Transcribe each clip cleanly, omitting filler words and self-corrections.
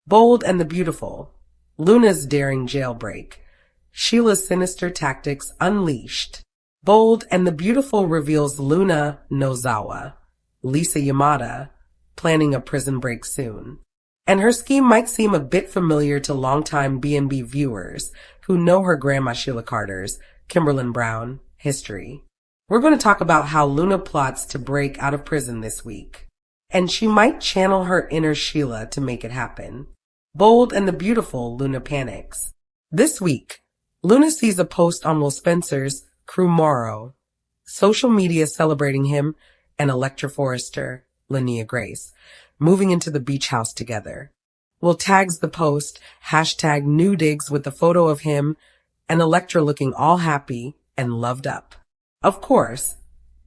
Bold and the Beautiful, Luna's daring jailbreak, Shila's sinister tactics unleashed. Bold and the Beautiful reveals Luna Nozawa, Lisa Yamada, planning a prison break soon. And her scheme might seem a bit familiar to longtime B&B viewers who know her grandma Sheila Carter's, Kimberlyn Brown, history. We're going to talk about how Luna plots to break out of prison this week. And she might channel her inner Sheila to make it happen. Bold and the Beautiful, Luna panics. This week, Luna sees a post on Will Spencer's Crew Morrow, social media celebrating him and Electra Forrester, Linnea Grace, moving into the beach house together. Will tags the post, hashtag #nudigs with a photo of him and Electra looking all happy and loved up. Of course,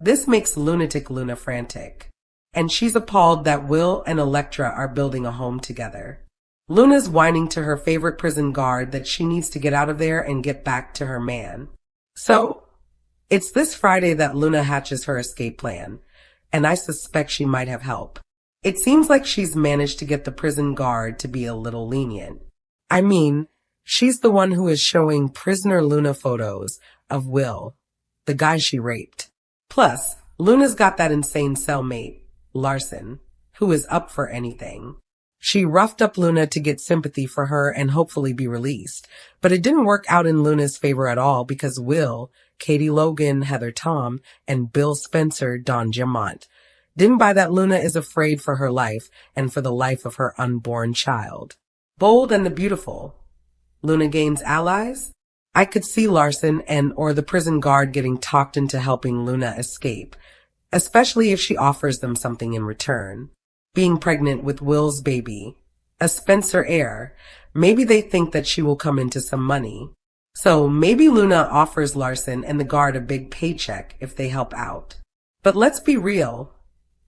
this makes lunatic Luna frantic, and she's appalled that Will and Electra are building a home together. Luna's whining to her favorite prison guard that she needs to get out of there and get back to her man. So, it's this Friday that Luna hatches her escape plan, and I suspect she might have help. It seems like she's managed to get the prison guard to be a little lenient. I mean, she's the one who is showing prisoner Luna photos of Will, the guy she raped. Plus, Luna's got that insane cellmate, Larson, who is up for anything. She roughed up Luna to get sympathy for her and hopefully be released, but it didn't work out in Luna's favor at all because Will, Katie Logan, Heather Tom, and Bill Spencer, Don Giamont, didn't buy that Luna is afraid for her life and for the life of her unborn child. Bold and the Beautiful, Luna gains allies? I could see Larson or the prison guard getting talked into helping Luna escape, especially if she offers them something in return. Being pregnant with Will's baby, a Spencer heir, maybe they think that she will come into some money. So maybe Luna offers Larson and the guard a big paycheck if they help out. But let's be real.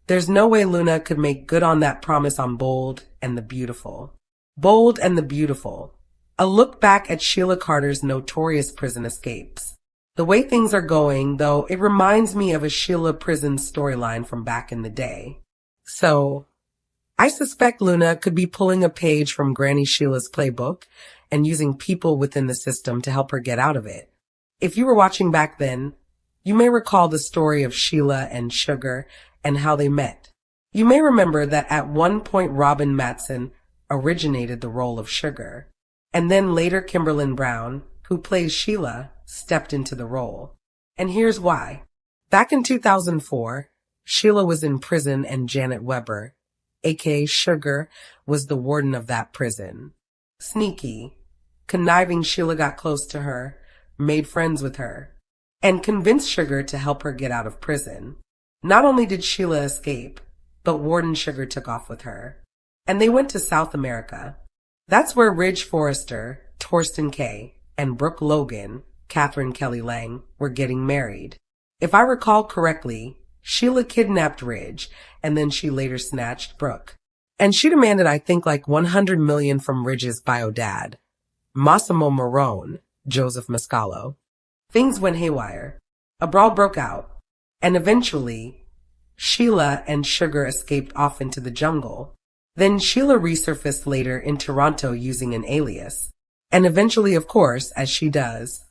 There's no way Luna could make good on that promise on Bold and the Beautiful. Bold and the Beautiful, a look back at Sheila Carter's notorious prison escapes. The way things are going, though, it reminds me of a Sheila prison storyline from back in the day. So, I suspect Luna could be pulling a page from Granny Sheila's playbook and using people within the system to help her get out of it. If you were watching back then, you may recall the story of Sheila and Sugar and how they met. You may remember that at one point Robin Matson originated the role of Sugar, and then later Kimberlyn Brown, who plays Sheila, stepped into the role. And here's why. Back in 2004, Sheila was in prison and Janet Weber, aka Sugar, was the warden of that prison. Sneaky, conniving, Sheila got close to her, made friends with her, and convinced Sugar to help her get out of prison. Not only did Sheila escape, but Warden Sugar took off with her. And they went to South America. That's where Ridge Forrester, Torsten Kay, and Brooke Logan, Catherine Kelly Lang, were getting married. If I recall correctly, Sheila kidnapped Ridge, and then she later snatched Brooke. And she demanded, I think, like $100 million from Ridge's bio dad, Massimo Marone, Joseph Mascalo. Things went haywire. A brawl broke out, and eventually, Sheila and Sugar escaped off into the jungle. Then Sheila resurfaced later in Toronto using an alias. And eventually, of course, as she does,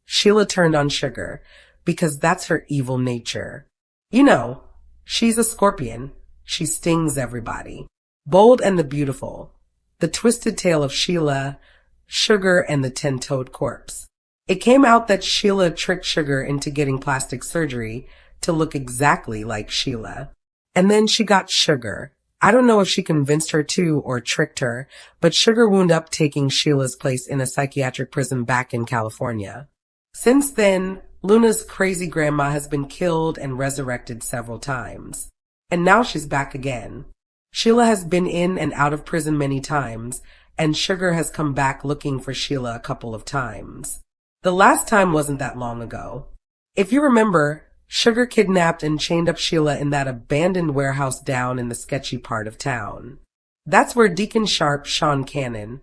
Sheila turned on Sugar, because that's her evil nature. You know, she's a scorpion. She stings everybody. Bold and the Beautiful, the twisted tale of Sheila, Sugar, and the 10-toed corpse. It came out that Sheila tricked Sugar into getting plastic surgery to look exactly like Sheila. And then she got Sugar. I don't know if she convinced her to or tricked her, but Sugar wound up taking Sheila's place in a psychiatric prison back in California. Since then, Luna's crazy grandma has been killed and resurrected several times. And now she's back again. Sheila has been in and out of prison many times, and Sugar has come back looking for Sheila a couple of times. The last time wasn't that long ago. If you remember, Sugar kidnapped and chained up Sheila in that abandoned warehouse down in the sketchy part of town. That's where Deacon Sharp, Sean Cannon,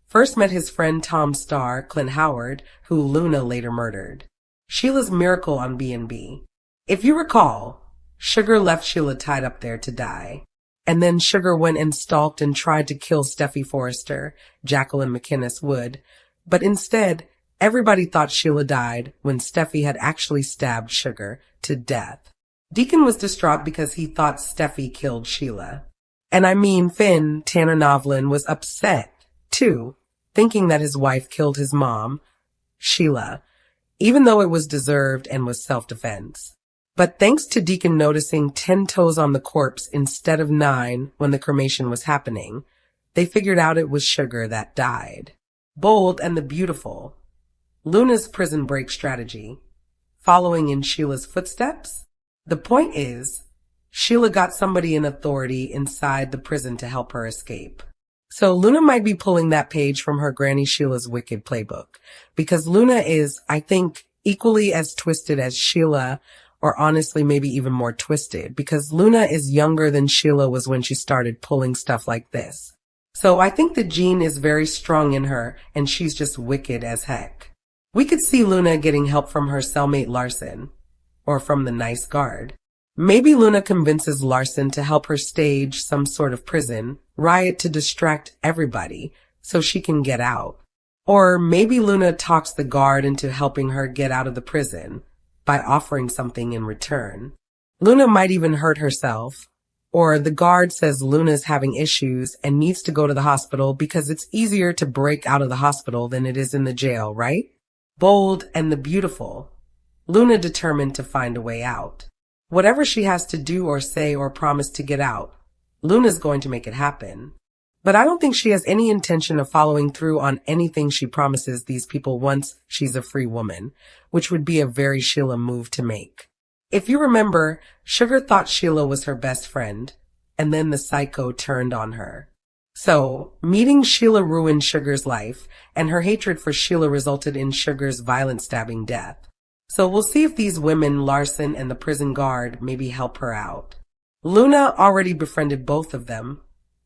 first met his friend Tom Starr, Clint Howard, who Luna later murdered. Sheila's miracle on B&B. If you recall, Sugar left Sheila tied up there to die. And then Sugar went and stalked and tried to kill Steffy Forrester, Jacqueline McInnes would. But instead, everybody thought Shila died when Steffy had actually stabbed Sugar to death. Deacon was distraught because he thought Steffy killed Shila. And I mean, Finn, Tanner Novlin, was upset, too, thinking that his wife killed his mom, Shila, even though it was deserved and was self-defense. But thanks to Deacon noticing 10 toes on the corpse instead of 9 when the cremation was happening, they figured out it was Sugar that died. Bold and the Beautiful. Luna's prison break strategy. Following in Sheila's footsteps? The point is, Shila got somebody in authority inside the prison to help her escape. So Luna might be pulling that page from her Granny Sheila's Wicked playbook, because Luna is, I think, equally as twisted as Shila, or honestly maybe even more twisted, because Luna is younger than Shila was when she started pulling stuff like this. So I think the gene is very strong in her, and she's just wicked as heck. We could see Luna getting help from her cellmate Larson, or from the nice guard. Maybe Luna convinces Larson to help her stage some sort of prison riot to distract everybody so she can get out. Or maybe Luna talks the guard into helping her get out of the prison by offering something in return. Luna might even hurt herself. Or the guard says Luna's having issues and needs to go to the hospital because it's easier to break out of the hospital than it is in the jail, right? Bold and the Beautiful. Luna determined to find a way out. Whatever she has to do or say or promise to get out, Luna's going to make it happen. But I don't think she has any intention of following through on anything she promises these people once she's a free woman, which would be a very Shila move to make. If you remember, Sugar thought Shila was her best friend, and then the psycho turned on her. So, meeting Shila ruined Sugar's life, and her hatred for Shila resulted in Sugar's violent stabbing death. So we'll see if these women, Larson and the prison guard, maybe help her out. Luna already befriended both of them,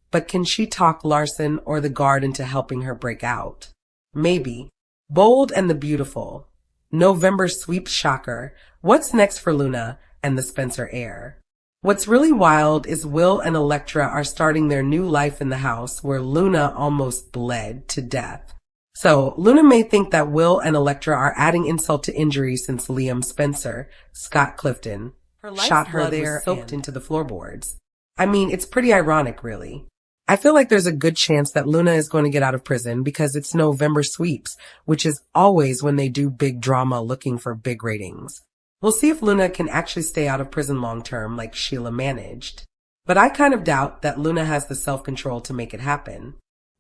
but can she talk Larson or the guard into helping her break out? Maybe. Bold and the Beautiful. November sweep shocker. What's next for Luna and the Spencer heir? What's really wild is Will and Elektra are starting their new life in the house where Luna almost bled to death. So, Luna may think that Will and Elektra are adding insult to injury since Liam Spencer, Scott Clifton, shot her there soaked into the floorboards. I mean, it's pretty ironic, really. I feel like there's a good chance that Luna is going to get out of prison because it's November sweeps, which is always when they do big drama looking for big ratings. We'll see if Luna can actually stay out of prison long term like Shila managed. But I kind of doubt that Luna has the self-control to make it happen.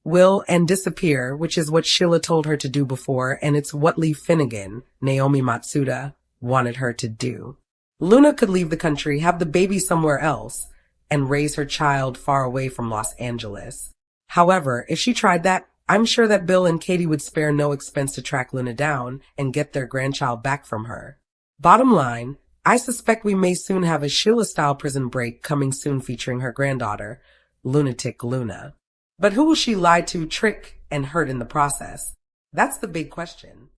Will and disappear, which is what Shila told her to do before, and it's what Lee Finnegan, Naomi Matsuda, wanted her to do. Luna could leave the country, have the baby somewhere else, and raise her child far away from Los Angeles. However, if she tried that, I'm sure that Bill and Katie would spare no expense to track Luna down and get their grandchild back from her. Bottom line, I suspect we may soon have a Shila-style prison break coming soon featuring her granddaughter, Lunatic Luna. But who will she lie to, trick, and hurt in the process? That's the big question.